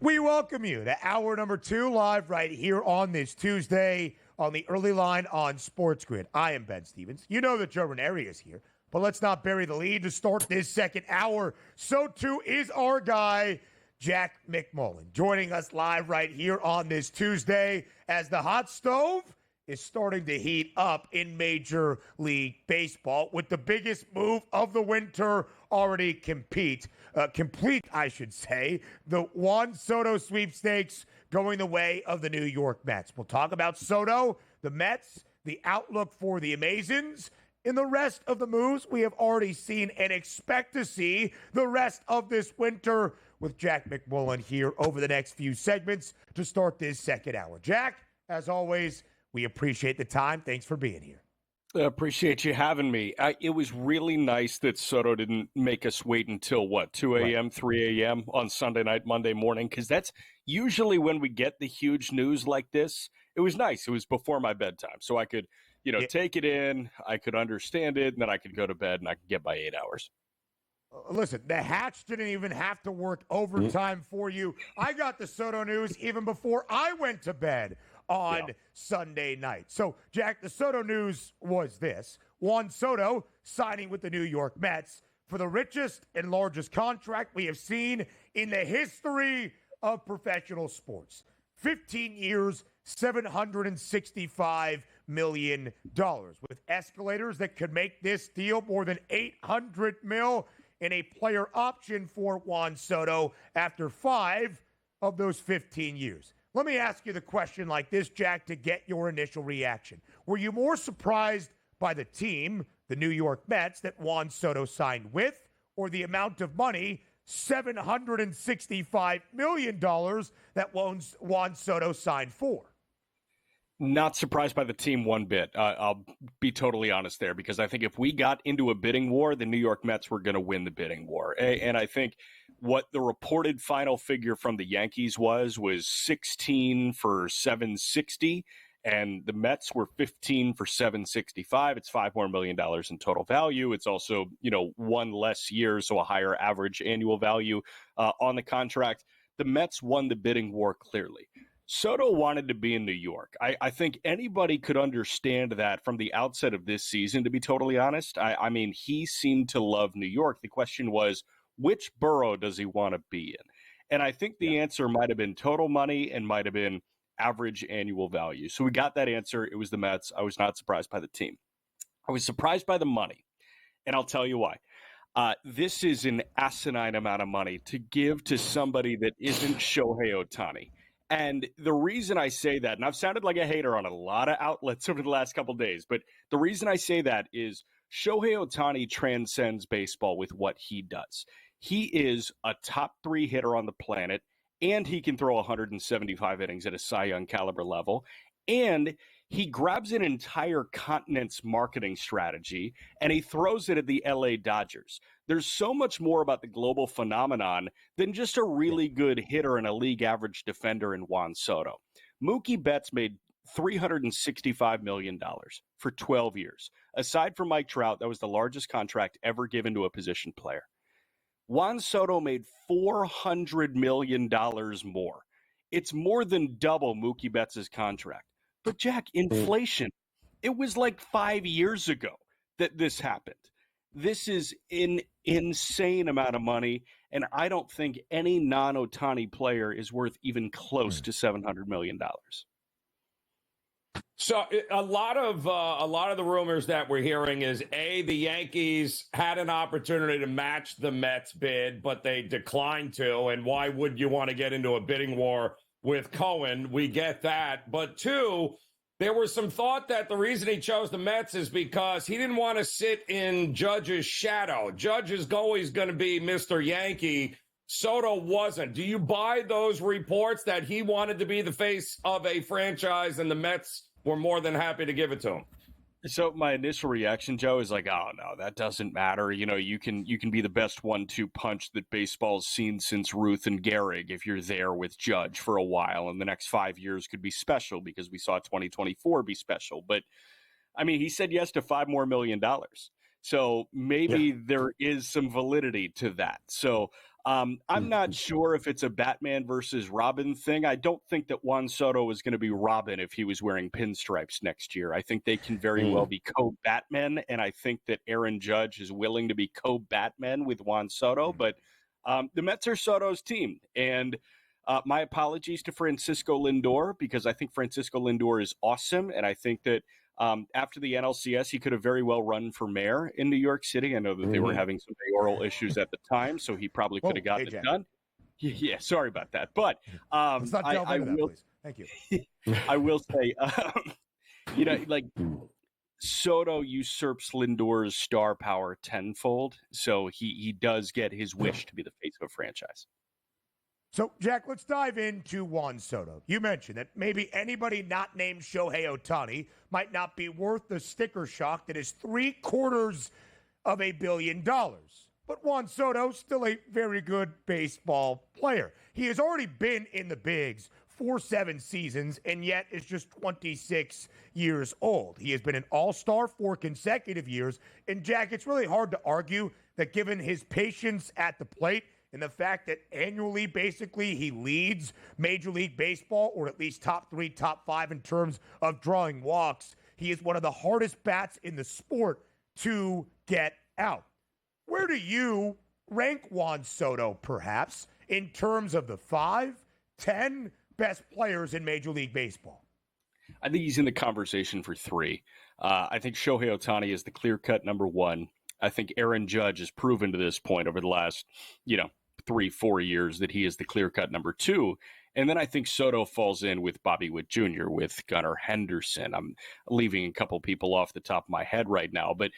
We welcome you to hour number 2 live right here on this Tuesday on the early line on SportsGrid. I am Ben Stevens. You know that Joe Ranieri is here, but let's not bury the lead to start this second hour. So too is our guy, Jack McMullin, joining us live right here on this Tuesday as the hot stove is starting to heat up in Major League Baseball with the biggest move of the winter already complete, I should say. The Juan Soto sweepstakes going the way of the New York Mets. We'll talk about Soto, the Mets, the outlook for the Amazons, and the rest of the moves we have already seen and expect to see the rest of this winter with Jack McMullin here over the next few segments to start this second hour. Jack, as always, we appreciate the time. Thanks for being here. I appreciate you having me. It was really nice that Soto didn't make us wait until, 2 a.m., 3 a.m. on Sunday night, Monday morning, because that's usually when we get the huge news like this. It was nice. It was before my bedtime, so I could, take it in, I could understand it, and then I could go to bed, and I could get my 8 hours. Listen, the Hatch didn't even have to work overtime for you. I got the Soto news even before I went to bed on Sunday night. So, Jack, the Soto news was this. Juan Soto signing with the New York Mets for the richest and largest contract we have seen in the history of professional sports. 15 years, $765 million, with escalators that could make this deal more than $800 million and a player option for Juan Soto after 5 of those 15 years. Let me ask you the question like this, Jack, to get your initial reaction. Were you more surprised by the team, the New York Mets, that Juan Soto signed with, or the amount of money, $765 million, that Juan Soto signed for? Not surprised by the team one bit. I'll be totally honest there, because I think if we got into a bidding war, the New York Mets were going to win the bidding war. And I think what the reported final figure from the Yankees was 16 for $760, and the Mets were 15 for $765. It's $5 more million in total value. It's also, one less year, so a higher average annual value on the contract. The Mets won the bidding war clearly. Soto wanted to be in New York. I think anybody could understand that from the outset of this season, to be totally honest. I mean, he seemed to love New York. The question was, which borough does he want to be in? And I think the answer might have been total money and might have been average annual value. So we got that answer. It was the Mets. I was not surprised by the team. I was surprised by the money, and I'll tell you why. This is an asinine amount of money to give to somebody that isn't Shohei Ohtani. And the reason I say that, and I've sounded like a hater on a lot of outlets over the last couple of days, but the reason I say that is Shohei Ohtani transcends baseball with what he does. He is a top 3 hitter on the planet, and he can throw 175 innings at a Cy Young caliber level. And he grabs an entire continent's marketing strategy and he throws it at the LA Dodgers. There's so much more about the global phenomenon than just a really good hitter and a league average defender in Juan Soto. Mookie Betts made $365 million for 12 years. Aside from Mike Trout, that was the largest contract ever given to a position player. Juan Soto made $400 million more. It's more than double Mookie Betts' contract. But, Jack, inflation, it was like 5 years ago that this happened. This is an insane amount of money, and I don't think any non-Ohtani player is worth even close to $700 million. So a lot of the rumors that we're hearing is, the Yankees had an opportunity to match the Mets bid, but they declined to, and why would you want to get into a bidding war with Cohen? We get that. But 2, there was some thought that the reason he chose the Mets is because he didn't want to sit in Judge's shadow. Judge is always going to be Mr. Yankee. Soto wasn't. Do you buy those reports that he wanted to be the face of a franchise and the Mets were more than happy to give it to him? So my initial reaction, Joe, is like, oh, no, that doesn't matter. You can be the best 1-2 punch that baseball's seen since Ruth and Gehrig if you're there with Judge for a while, and the next 5 years could be special because we saw 2024 be special. But, I mean, he said yes to $5 more million. So maybe there is some validity to that. So I'm not sure if it's a Batman versus Robin thing. I don't think that Juan Soto is going to be Robin if he was wearing pinstripes next year. I think they can very well be co-Batmen, and I think that Aaron Judge is willing to be co-Batman with Juan Soto. But the Mets are Soto's team, and my apologies to Francisco Lindor, because I think Francisco Lindor is awesome, and I think that after the NLCS, he could have very well run for mayor in New York City. I know that they were having some mayoral issues at the time, so he probably could have gotten it done. Yeah, sorry about that. But let's not delve into that, please. Thank you. I will say, like Soto usurps Lindor's star power tenfold, so he does get his wish to be the face of a franchise. So, Jack, let's dive into Juan Soto. You mentioned that maybe anybody not named Shohei Ohtani might not be worth the sticker shock that is $750 million. But Juan Soto, still a very good baseball player. He has already been in the bigs for 7 seasons, and yet is just 26 years old. He has been an all-star 4 consecutive years. And, Jack, it's really hard to argue that given his patience at the plate, and the fact that annually, basically, he leads Major League Baseball, or at least top 3, top 5 in terms of drawing walks. He is one of the hardest bats in the sport to get out. Where do you rank Juan Soto, perhaps, in terms of the 5, 10 best players in Major League Baseball? I think he's in the conversation for 3. I think Shohei Ohtani is the clear-cut number 1. I think Aaron Judge has proven to this point over the last, 3-4 years that he is the clear-cut number 2. And then I think Soto falls in with Bobby Witt Jr., with Gunnar Henderson. I'm leaving a couple people off the top of my head right now, but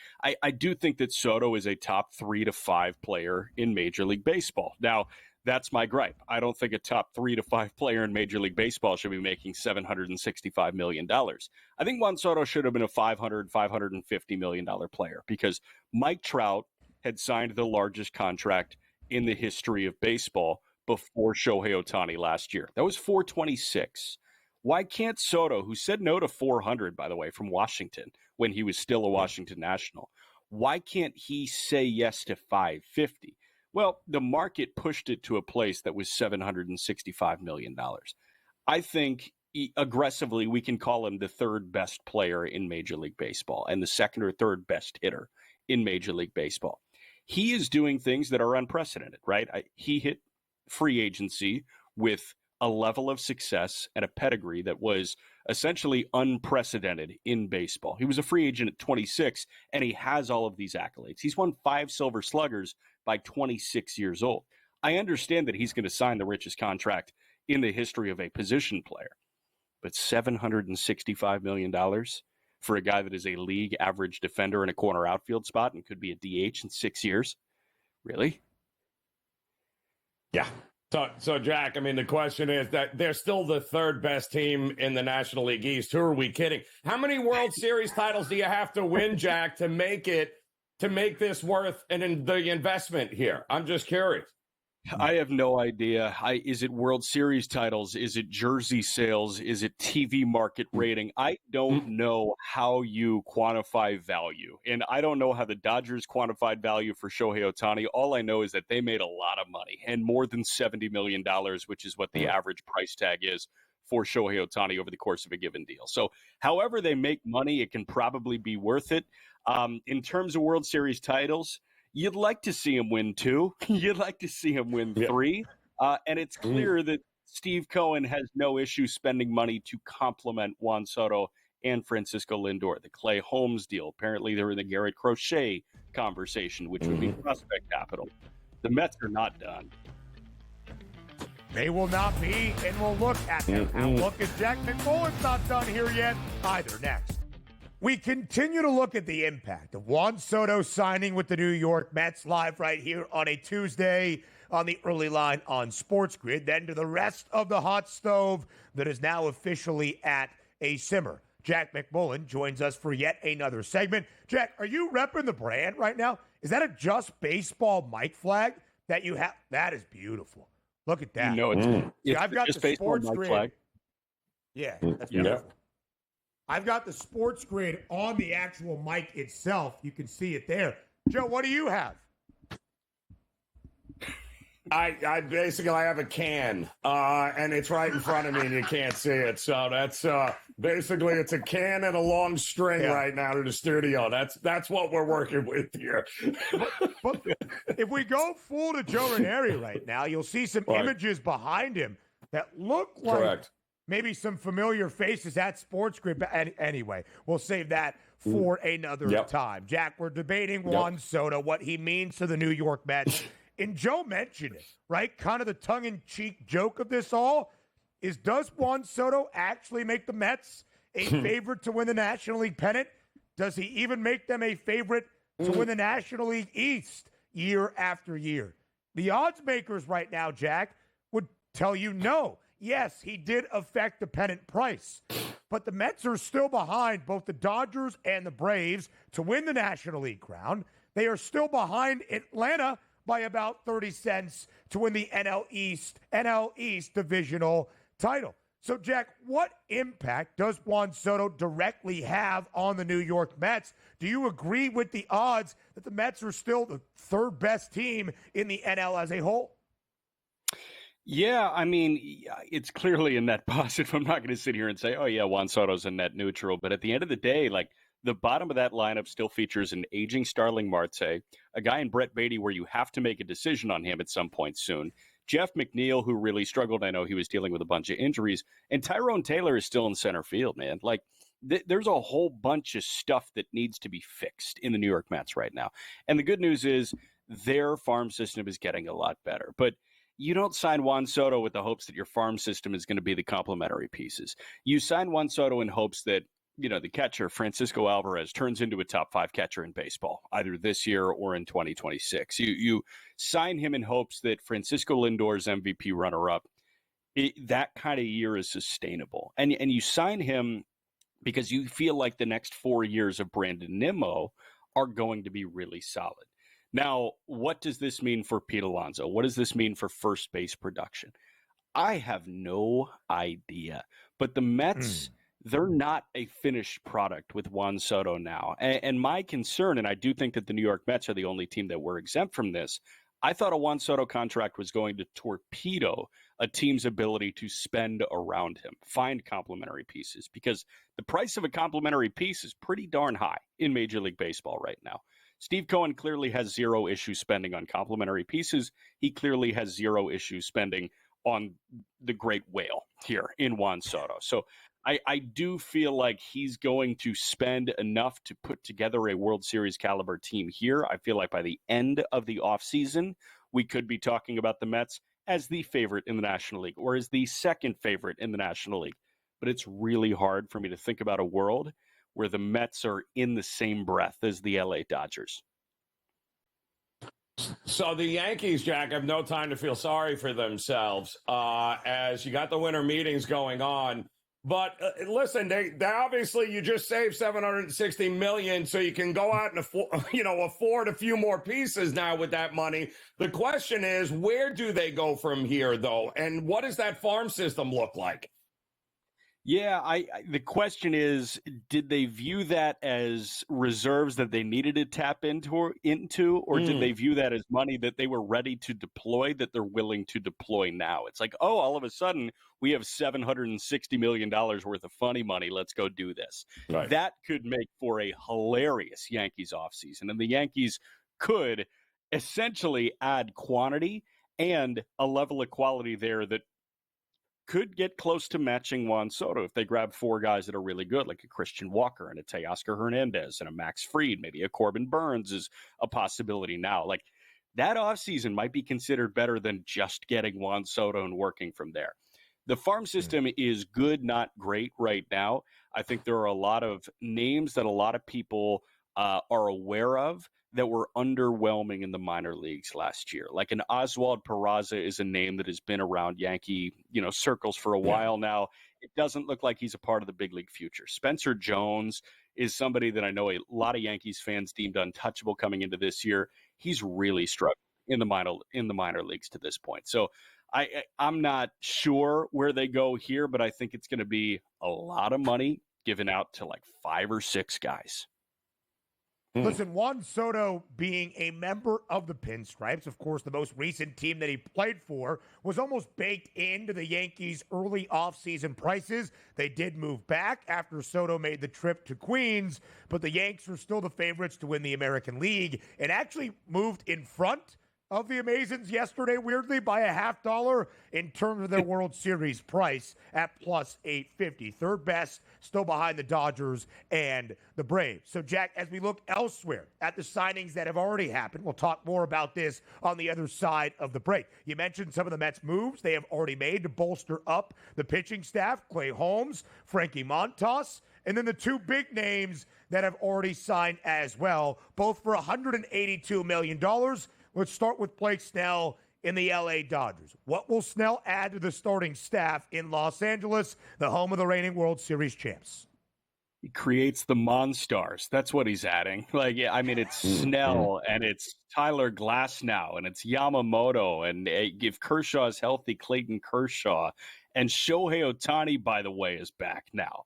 I do think that Soto is a top 3 to 5 player in Major League Baseball. Now, that's my gripe. I don't think a top 3 to 5 player in Major League Baseball should be making $765 million. I think Juan Soto should have been a $550 million player, because Mike Trout had signed the largest contract in the history of baseball before Shohei Ohtani last year. That was $426. Why can't Soto, who said no to $400, by the way, from Washington when he was still a Washington National, why can't he say yes to $550? Well, the market pushed it to a place that was $765 million. I think aggressively we can call him the 3rd best player in Major League Baseball and the 2nd or 3rd best hitter in Major League Baseball. He is doing things that are unprecedented, right? He hit free agency with a level of success and a pedigree that was essentially unprecedented in baseball. He was a free agent at 26, and he has all of these accolades. He's won 5 Silver Sluggers by 26 years old. I understand that he's going to sign the richest contract in the history of a position player, but $765 million for a guy that is a league average defender in a corner outfield spot and could be a DH in 6 years? Really? Yeah. So Jack, I mean, the question is that they're still the 3rd best team in the National League East. Who are we kidding? How many World Series titles do you have to win, Jack, to make this worth the investment here? I'm just curious. I have no idea. Is it World Series titles? Is it jersey sales? Is it TV market rating? I don't know how you quantify value. And I don't know how the Dodgers quantified value for Shohei Ohtani. All I know is that they made a lot of money, and more than $70 million, which is what the average price tag is for Shohei Ohtani over the course of a given deal. So however they make money, it can probably be worth it. In terms of World Series titles, you'd like to see him win 2. You'd like to see him win 3. And it's clear that Steve Cohen has no issue spending money to complement Juan Soto and Francisco Lindor. The Clay Holmes deal. Apparently, they're in the Garrett Crochet conversation, which would be prospect capital. The Mets are not done. They will not be, and we'll look at them. And look at Jack McMullin's not done here yet either. Next. We continue to look at the impact of Juan Soto signing with the New York Mets, live right here on a Tuesday on the early line on SportsGrid. Then to the rest of the hot stove that is now officially at a simmer. Jack McMullin joins us for yet another segment. Jack, are you repping the brand right now? Is that a Just Baseball mic flag that you have? That is beautiful. Look at that. You know it's I've got Just the Baseball mic SportsGrid. flag. Yeah, that's beautiful. I've got the SportsGrid on the actual mic itself. You can see it there. Joe, what do you have? I basically I have a can, and it's right in front of me, and you can't see it. So that's basically it's a can and a long string right now to the studio. That's what we're working with here. But if we go full to Joe Ranieri right now, you'll see some images behind him that look like maybe some familiar faces at SportsGrid. But anyway, we'll save that for another time. Jack, we're debating Juan Soto, what he means to the New York Mets. And Joe mentioned it, right? Kind of the tongue-in-cheek joke of this all is, does Juan Soto actually make the Mets a favorite to win the National League pennant? Does he even make them a favorite to win the National League East year after year? The odds makers right now, Jack, would tell you no. Yes, he did affect the pennant price, but the Mets are still behind both the Dodgers and the Braves to win the National League crown. They are still behind Atlanta by about 30 cents to win the NL East divisional title. So, Jack, what impact does Juan Soto directly have on the New York Mets? Do you agree with the odds that the Mets are still the third best team in the NL as a whole? Yeah, I mean, it's clearly a net positive. I'm not going to sit here and say, oh, yeah, Juan Soto's a net neutral. But at the end of the day, like, the bottom of that lineup still features an aging Starling Marte, a guy in Brett Beatty where you have to make a decision on him at some point soon, Jeff McNeil, who really struggled. I know he was dealing with a bunch of injuries, and Tyrone Taylor is still in center field, man. Like, there's a whole bunch of stuff that needs to be fixed in the New York Mets right now. And the good news is their farm system is getting a lot better. But you don't sign Juan Soto with the hopes that your farm system is going to be the complementary pieces. You sign Juan Soto in hopes that, you know, the catcher, Francisco Alvarez, turns into a top 5 catcher in baseball, either this year or in 2026. You sign him in hopes that Francisco Lindor's MVP runner-up, that kind of year is sustainable. And you sign him because you feel like the next 4 years of Brandon Nimmo are going to be really solid. Now, what does this mean for Pete Alonso? What does this mean for first base production? I have no idea. But the Mets... they're not a finished product with Juan Soto now. And my concern, and I do think that the New York Mets are the only team that were exempt from this, I thought a Juan Soto contract was going to torpedo a team's ability to spend around him, find complementary pieces, because the price of a complementary piece is pretty darn high in Major League Baseball right now. Steve Cohen clearly has zero issue spending on complementary pieces. He clearly has zero issue spending on the great whale here in Juan Soto. So I do feel like he's going to spend enough to put together a World Series caliber team here. I feel like by the end of the offseason, we could be talking about the Mets as the favorite in the National League or as the second favorite in the National League. But it's really hard for me to think about a world where the Mets are in the same breath as the LA Dodgers. So the Yankees, Jack, have no time to feel sorry for themselves as you got the winter meetings going on. But listen, they obviously you just saved $760 million, so you can go out and afford a few more pieces now with that money. The question is, where do they go from here, though, and what does that farm system look like? Yeah, the question is, did they view that as reserves that they needed to tap into, or did they view that as money that they were ready to deploy, that they're willing to deploy now? It's like, oh, all of a sudden we have $760 million worth of funny money. Let's go do this. Right. That could make for a hilarious Yankees offseason, and the Yankees could essentially add quantity and a level of quality there that could get close to matching Juan Soto if they grab 4 guys that are really good, like a Christian Walker and a Teoscar Hernandez and a Max Fried. Maybe a Corbin Burnes is a possibility now. Like, that offseason might be considered better than just getting Juan Soto and working from there. The farm system is good, not great right now. I think there are a lot of names that a lot of people are aware of that were underwhelming in the minor leagues last year. Like an Oswald Peraza is a name that has been around Yankee, circles for a while now. It doesn't look like he's a part of the big league future. Spencer Jones is somebody that I know a lot of Yankees fans deemed untouchable coming into this year. He's really struggled in the minor leagues to this point. So I'm not sure where they go here, but I think it's going to be a lot of money given out to like 5 or 6 guys. Listen, Juan Soto being a member of the Pinstripes, of course, the most recent team that he played for, was almost baked into the Yankees' early offseason prices. They did move back after Soto made the trip to Queens, but the Yanks are still the favorites to win the American League and actually moved in front of the Amazons yesterday, weirdly, by $0.50 in terms of their World Series price at plus 850. Third best, still behind the Dodgers and the Braves. So, Jack, as we look elsewhere at the signings that have already happened, we'll talk more about this on the other side of the break. You mentioned some of the Mets moves they have already made to bolster up the pitching staff, Clay Holmes, Frankie Montas, and then the two big names that have already signed as well, both for $182 million. Let's start with Blake Snell in the LA Dodgers. What will Snell add to the starting staff in Los Angeles, the home of the reigning World Series champs? He creates the Monstars. That's what he's adding. It's Snell and it's Tyler Glasnow and it's Yamamoto. And if Kershaw is healthy, Clayton Kershaw. And Shohei Ohtani, by the way, is back now.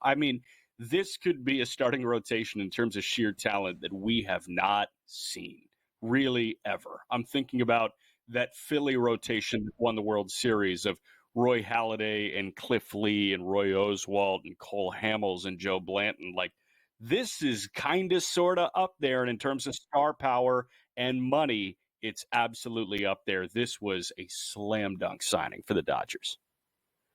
This could be a starting rotation in terms of sheer talent that we have not seen really ever. I'm thinking about that Philly rotation that won the World Series of Roy Halladay and Cliff Lee and Roy Oswalt and Cole Hamels and Joe Blanton. This is kind of sort of up there. And in terms of star power and money, it's absolutely up there. This was a slam dunk signing for the Dodgers.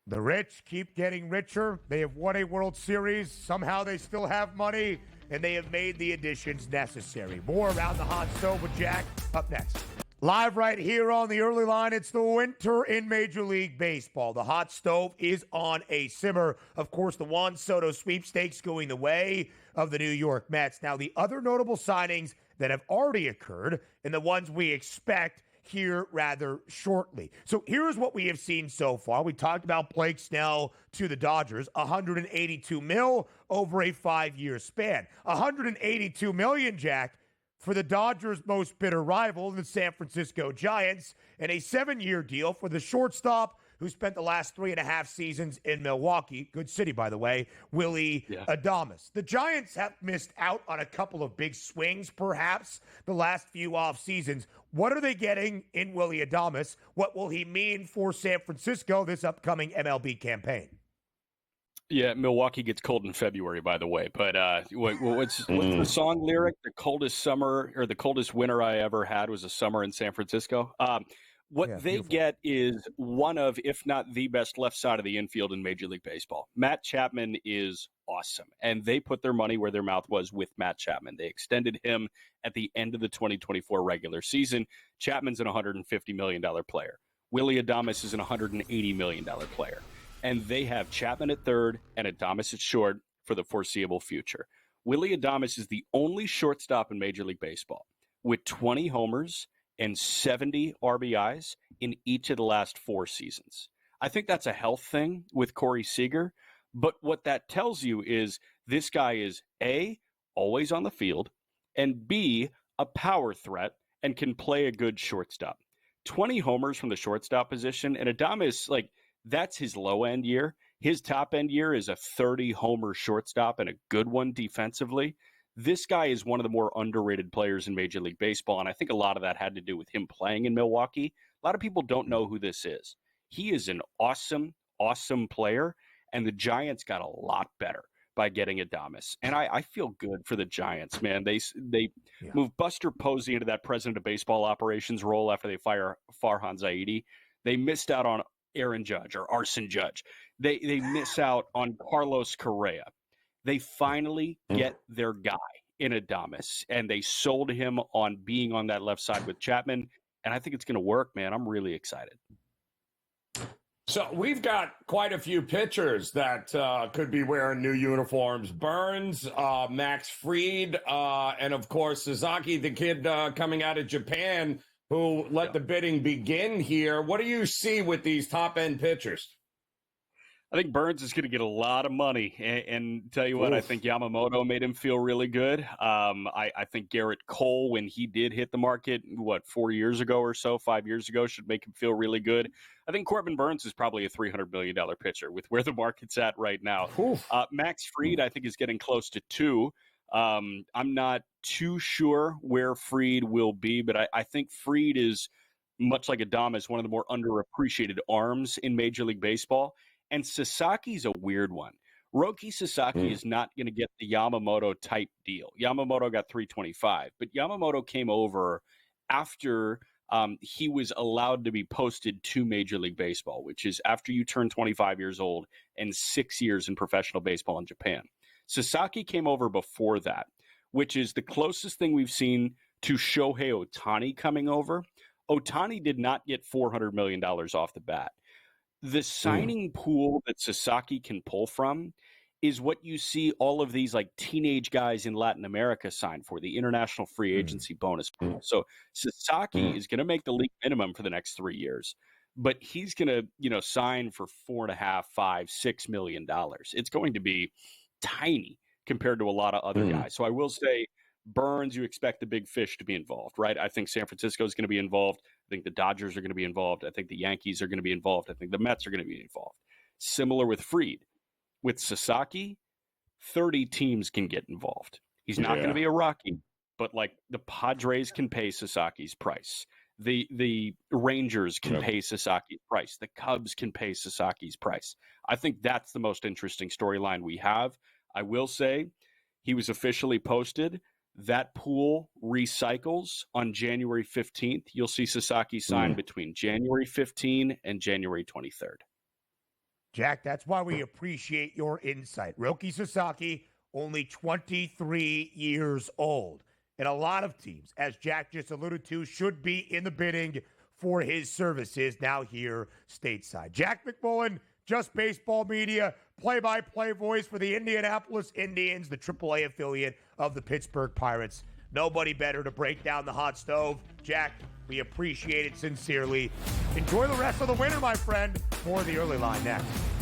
The rich keep getting richer. They have won a World Series. Somehow they still have money, and they have made the additions necessary. More around the hot stove with Jack up next. Live right here on the early line, it's the winter in Major League Baseball. The hot stove is on a simmer. Of course, the Juan Soto sweepstakes going the way of the New York Mets. Now, the other notable signings that have already occurred and the ones we expect here rather shortly. So here's what we have seen so far. We talked about Blake Snell to the Dodgers, $182 million over a 5-year span. $182 million, Jack, for the Dodgers' most bitter rival, the San Francisco Giants, and a 7-year deal for the shortstop who spent the last 3.5 seasons in Milwaukee, good city, by the way, Willie Adames. The Giants have missed out on a couple of big swings, perhaps, the last few off seasons. What are they getting in Willie Adames? What will he mean for San Francisco this upcoming MLB campaign? Yeah, Milwaukee gets cold in February, by the way. But what's the song lyric? The coldest summer or the coldest winter I ever had was a summer in San Francisco. What they get is one of, if not the best left side of the infield in Major League Baseball. Matt Chapman is awesome, and they put their money where their mouth was with Matt Chapman. They extended him at the end of the 2024 regular season. Chapman's an $150 million player. Willie Adames is an $180 million player. And they have Chapman at third and Adames at short for the foreseeable future. Willie Adames is the only shortstop in Major League Baseball with 20 homers and 70 RBIs in each of the last 4 seasons. I think that's a health thing with Corey Seager. But what that tells you is this guy is A, always on the field, and B, a power threat and can play a good shortstop. 20 homers from the shortstop position, and Adames, that's his low-end year. His top-end year is a 30-homer shortstop and a good one defensively. This guy is one of the more underrated players in Major League Baseball, and I think a lot of that had to do with him playing in Milwaukee. A lot of people don't know who this is. He is an awesome, awesome player, and the Giants got a lot better by getting Adames. And I feel good for the Giants, man. They moved Buster Posey into that president of baseball operations role after they fire Farhan Zaidi. They missed out on Aaron Judge or Arson Judge. They miss out on Carlos Correa. They finally get their guy in Adames, and they sold him on being on that left side with Chapman, and I think it's going to work, man. I'm really excited. So we've got quite a few pitchers that could be wearing new uniforms. Burnes, Max Fried, and, of course, Sasaki, the kid coming out of Japan, who let the bidding begin here. What do you see with these top-end pitchers? I think Burnes is going to get a lot of money, and tell you what, I think Yamamoto made him feel really good. I think Garrett Cole, when he did hit the market, 4 years ago or so, 5 years ago, should make him feel really good. I think Corbin Burnes is probably a $300 million pitcher with where the market's at right now. Max Fried, I think, is getting close to 2. I'm not too sure where Fried will be, but I think Fried is, much like Adames, one of the more underappreciated arms in Major League Baseball. And Sasaki's a weird one. Roki Sasaki is not going to get the Yamamoto type deal. Yamamoto got $325, but Yamamoto came over after he was allowed to be posted to Major League Baseball, which is after you turn 25 years old and 6 years in professional baseball in Japan. Sasaki came over before that, which is the closest thing we've seen to Shohei Ohtani coming over. Ohtani did not get $400 million off the bat. The signing pool that Sasaki can pull from is what you see all of these like teenage guys in Latin America sign for, the international free agency bonus pool. So Sasaki is going to make the league minimum for the next 3 years, but he's going to, sign for $4.5, $5, $6 million. It's going to be tiny compared to a lot of other guys. So I will say, Burnes, you expect the big fish to be involved, right? I think San Francisco is going to be involved. I think the Dodgers are going to be involved. I think the Yankees are going to be involved. I think the Mets are going to be involved. Similar with Fried. With Sasaki, 30 teams can get involved. He's not going to be a Rocky, but like the Padres can pay Sasaki's price. The Rangers can pay Sasaki's price. The Cubs can pay Sasaki's price. I think that's the most interesting storyline we have. I will say he was officially posted. That pool recycles on January 15th. You'll see Sasaki sign between January 15 and January 23rd. Jack, that's why we appreciate your insight. Roki Sasaki, only 23 years old. And a lot of teams, as Jack just alluded to, should be in the bidding for his services now here stateside. Jack McMullin, Just Baseball Media, play-by-play voice for the Indianapolis Indians, the AAA affiliate of the Pittsburgh Pirates. Nobody better to break down the hot stove. Jack, we appreciate it sincerely. Enjoy the rest of the winter, my friend. More of the early line next.